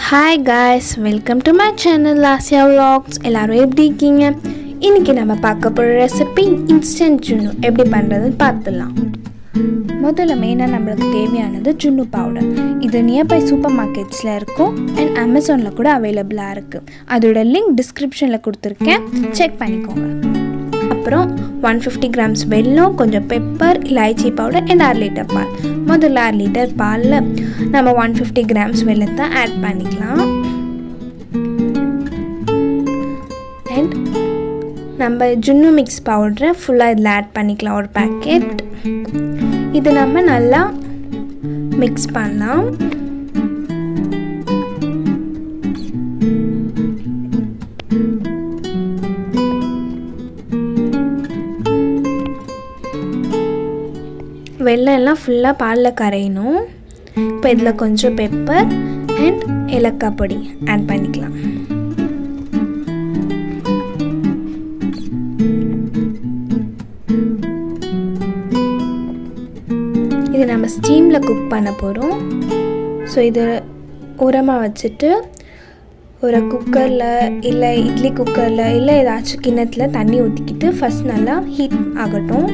Hi guys, welcome to my channel Lasya vlogs. எல்லோரும் எப்படி இருக்கீங்க? இன்றைக்கி நம்ம பார்க்க போகிற ரெசிபி இன்ஸ்டன்ட் ஜுன்னு எப்படி பண்ணுறதுன்னு பார்த்துடலாம். முதல்ல மெயினாக நம்மளுக்கு தேவையானது ஜுன்னு பவுடர். இது நியர்பை சூப்பர் மார்க்கெட்ஸில் இருக்கும் அண்ட் அமேசானில் கூட அவைலபிளாக இருக்குது. அதோட லிங்க் டிஸ்கிரிப்ஷனில் கொடுத்துருக்கேன், செக் பண்ணிக்கோங்க. அப்புறம் 150 grams வெல்லம், கொஞ்சம் பெப்பர், இலாய்ச்சி பவுடர் அண்ட் 1/2 லிட்டர் பால். முதல்ல 1/2 லிட்டர் பாலில் நம்ம 150 grams வெல்லத்தை ஆட் பண்ணிக்கலாம். அண்ட் நம்ம ஜுன்னு மிக்ஸ் பவுடரை ஃபுல்லாக இதில் ஆட் பண்ணிக்கலாம், ஒரு பேக்கெட். இது நம்ம நல்லா மிக்ஸ் பண்ணலாம். வெல்லம் எல்லாம் ஃபுல்லாக பாலில் கரையணும். இப்போ இதில் கொஞ்சம் பெப்பர் அண்ட் ஏலக்காய் பொடி ஆட் பண்ணிக்கலாம். இது நம்ம ஸ்டீமில் குக் பண்ண போகிறோம். ஸோ இது உரமாக வச்சுட்டு ஒரு குக்கரில் இல்லை இட்லி குக்கரில் இல்லை ஏதாச்சும் கிண்ணத்தில் தண்ணி ஊற்றிக்கிட்டு ஃபஸ்ட் நல்லா ஹீட் ஆகட்டும்.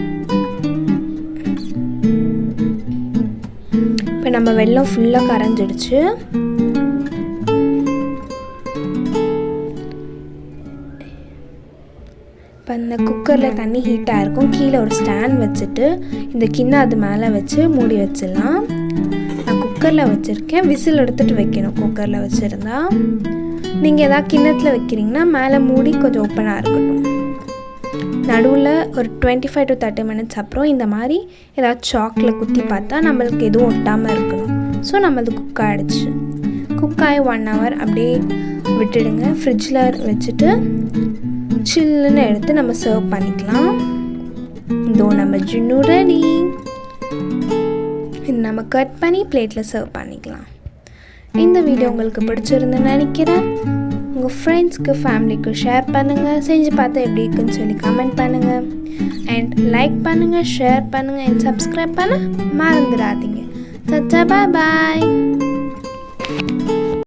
இப்போ நம்ம வெல்லம் ஃபுல்லாக கரைஞ்சிடுச்சு. இப்போ அந்த குக்கரில் தண்ணி ஹீட்டாக இருக்கும். கீழே ஒரு ஸ்டாண்ட் வச்சுட்டு இந்த கிண்ணம் அது மேலே வச்சு மூடி வச்சிடலாம். நான் குக்கரில் வச்சுருக்கேன். விசில் எடுத்துகிட்டு வைக்கணும். குக்கரில் வச்சுருந்தா நீங்கள் எதாவது கிண்ணத்தில் வைக்கிறீங்கன்னா மேலே மூடி கொஞ்சம் ஓப்பனாக இருக்கட்டும். நடுவில் ஒரு 25 to 30 minutes அப்புறம் இந்த மாதிரி ஏதாவது சாக்கில் குத்தி பார்த்தா நம்மளுக்கு எதுவும் ஒட்டாமல் இருக்கணும். ஸோ நம்மளது குக் ஆகிடுச்சு. குக் ஆகி 1 hour அப்படியே விட்டுடுங்க. ஃப்ரிட்ஜில் வச்சுட்டு சில்லுன்னு எடுத்து நம்ம சர்வ் பண்ணிக்கலாம். இதோ நம்ம ஜுன்னு ரெடி. இது நம்ம கட் பண்ணி பிளேட்டில் சர்வ் பண்ணிக்கலாம். இந்த வீடியோ உங்களுக்கு பிடிச்சிருந்துன்னு நினைக்கிறேன். உங்கள் ஃப்ரெண்ட்ஸ்க்கு ஃபேமிலிக்கு ஷேர் பண்ணுங்கள். செஞ்சு பார்த்தா எப்படி இருக்குன்னு சொல்லி கமெண்ட் பண்ணுங்கள். அண்ட் லைக் பண்ணுங்கள், ஷேர் பண்ணுங்கள் அண்ட் சப்ஸ்கிரைப் பண்ண மறந்துடாதீங்க. பாய் பாய்.